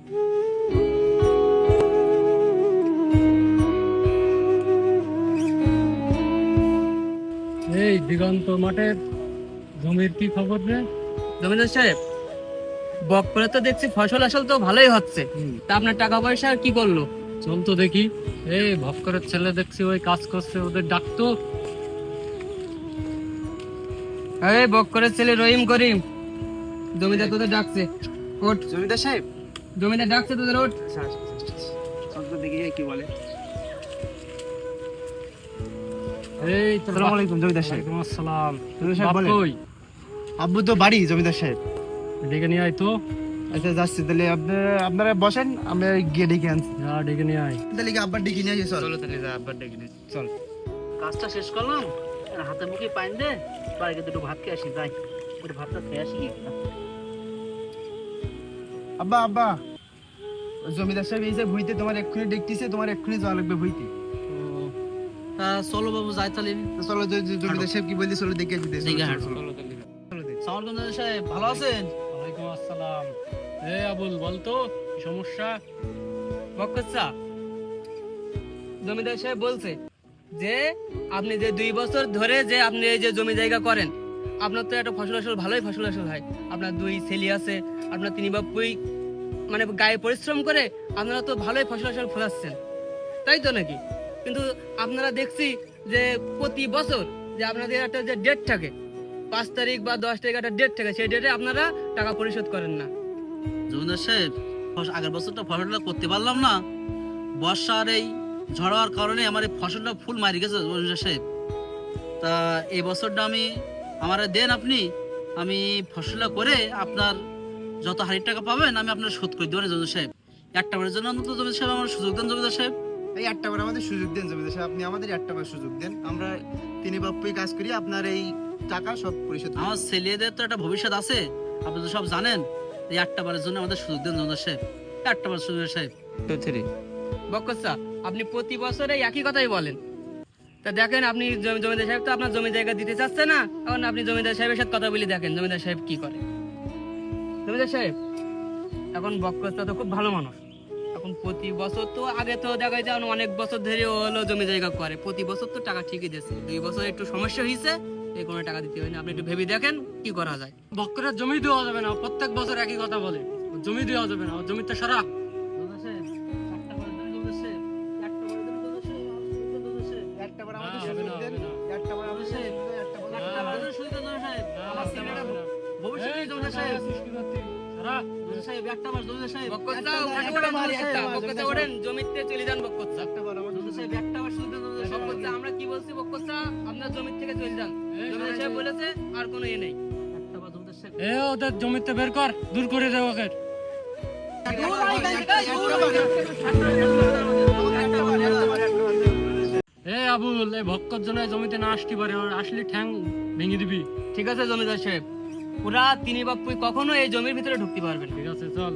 এই দিগন্ত মাঠের জমির কি খবর রে? জমিদার সাহেব, বকপরে তো দেখছি ফসল আসল তো ভালোই হচ্ছে, তা আপনার টাকা পয়সা কি করলো? চল তো দেখি। এই ভক্করের ছেলে দেখছি ওই কাজ করছে, ওদের ডাকতো। এই বকপরের ছেলে রহিম করিম, জমিদার তোদের ডাকছে, ওঠ। জমিদার সাহেব, জমিদার ডাকছে তোদের, ওঠ। দেখি কি বলে। এই তো আসসালামু আলাইকুম জমিদার সাহেব। ওয়ালাইকুম আসসালাম। জমিদার সাহেব বাপ বলেন। কই? আব্বু তো বাড়ি জমিদার সাহেব। ডেকে নিয়ে আয় তো। আচ্ছা যাচ্ছি, তাহলে আপনারা বসেন, আমি গিয়ে ডেকে আনছি। যা ডেকে নিয়ে আয়। তাহলে কি আব্বার ডেকে নিয়ে আসি? চল চলো তাহলে যা, আব্বার ডেকে নে। চল। কাজটা শেষ করলাম, আর হাতে মুখে পাইন দে, বাড়িতে দুটো ভাত খেয়ে আসি, যাই একটু ভাতটা খেয়ে আসি। আব্বা আব্বা, ওই জমিদার সাহেব এই যে ভুইতে তোমার এক্ষুনি ডেকতেছে, তোমার এক্ষুনি যাওয়া লাগবে ভুইতে। তা চলো বাবু, যাই তাহলে। তো চলো, জমিদার সাহেব কি বললি, চলো দেখে আসি। দেখে হাঁটো। চলো তাহলে। সালাম জমিদার সাহেব, ভালো আছেন? ওয়ালাইকুম আসসালাম। এই আবুল বলতো কি সমস্যা? বকচ্চা, জমিদার সাহেব বলছে যে আপনি যে 2 বছর ধরে যে আপনি এই যে জমি জায়গা করেন, আপনার তো একটা ফসল আসল ভালোই ফসল আসল হয়। আপনার 2 ছেলে আছে, আপনার 3 বাপুই মানে গায়ে পরিশ্রম করে আপনারা তো ভালোই ফসল আসল ফলাচ্ছেন, তাই তো নাকি? কিন্তু আপনারা দেখছি যে প্রতি বছর যে আপনাদের একটা যে ডেট থাকে, 5 তারিখ বা 10 তারিখ একটা ডেট থাকে, সেই ডেটে আপনারা টাকা পরিশোধ করেন না। জমিদার সাহেব, আগের বছরটা ফসলটা করতে পারলাম না, বর্ষার এই ঝড় হওয়ার কারণে আমার এই ফসলটা ফুল মারি গেছে জমিদার সাহেব। তা এই বছরটা আমার দেন আপনি, আমি ফসলটা করে আপনার যত হাজার টাকা পাবেন আমি আপনার শোধ করে দেবেন জমিদার সাহেব। একটা বারের জন্য অন্তত জমিদার সাহেব আমার সুযোগ দেন জমিদার সাহেব। এই একটা বার আমাদের সুযোগ দেন জমিদার সাহেব, আপনি আমাদের একটা বার সুযোগ দেন, আমরা তিনি বাপ্পুই কাজ করি, আপনার এই টাকা সব পরিশোধ করি। আমার ছেলেদের তো একটা ভবিষ্যৎ আছে, আপনি তো সব জানেন। এই একটা বারের জন্য আমাদের সুযোগ দেন জমিদার সাহেব, একটা বার সুযোগ সাহেব। বকচ্চা, আপনি প্রতি বছরে একই কথাই বলেন। তা দেখেন, আপনি জমিদার সাহেব তো আপনার জমি জায়গা দিতে চাচ্ছে না, এখন আপনি জমিদার সাহেবের সাথে কথা বলে দেখেন জমিদার সাহেব কি করে। জমিদার সাহেব, এখন বকচ্চা তো খুব ভালো মানুষ, এখন প্রতি বছর তো আগে তো দেখা যায় অনেক বছর ধরে ও হলো জমি জায়গা করে, প্রতি বছর তো টাকা ঠিকই দিচ্ছে। 2 বছর একটু সমস্যা হয়েছে, এই কোনো টাকা দিতে হয়নি। আপনি একটু ভেবে দেখেন কি করা যায়। ভক্করের জমি দেওয়া যাবে না, প্রত্যেক বছর একই কথা বলে। ওর জমি দেওয়া যাবে না, ওর জমিতে সারা। জমিদার সাহেব, একটা বারের জন্য জমিদার সাহেব, একটা বারের জন্য জমিদার সাহেব, জমিদার সাহেব। একটা বার আমাদের না, সুযোগ হবে না, দেন, হবে না। একটা বার আমাদের সুযোগ দেন, একটা বার একটা বারের জন্য সুযোগ দেন জমিদার সাহেব। আমার ছেলেটা ভবিষ্যৎ নেই জমিদার সাহেব। সারা। জমিদার সাহেব, একটা বার জমিদার সাহেব। বকচ্চা, একটা বাড়ি, একটা বাড়ি, বকচ্চা ওঠেন, জমিতে চলে যান বকচ্চা। একটা বার আমাদের জমিদার সাহেব, একটা বার সুযোগ দেন জমিদার সাহেব। বকচ্চা, আমরা কি বলছি বকচ্চা, আপনার জমি থেকে চলে যান। এই জমিদার সাহেব বলেছে আর কোনো ইয়ে নেই। একটা বার জমিদার সাহেব। এ ওদের জমিতে বের কর, দূর করে দে ওকে। এ আবুল, এই ভক্কর জন্য এই জমিতে না আসতে পারে, ওর আসলে ঠ্যাং ভেঙে দিবি। ঠিক আছে জমিদার সাহেব, ওরা 3 বাপুই কখনো এই জমির ভিতরে ঢুকতে পারবে না। ঠিক আছে, চল।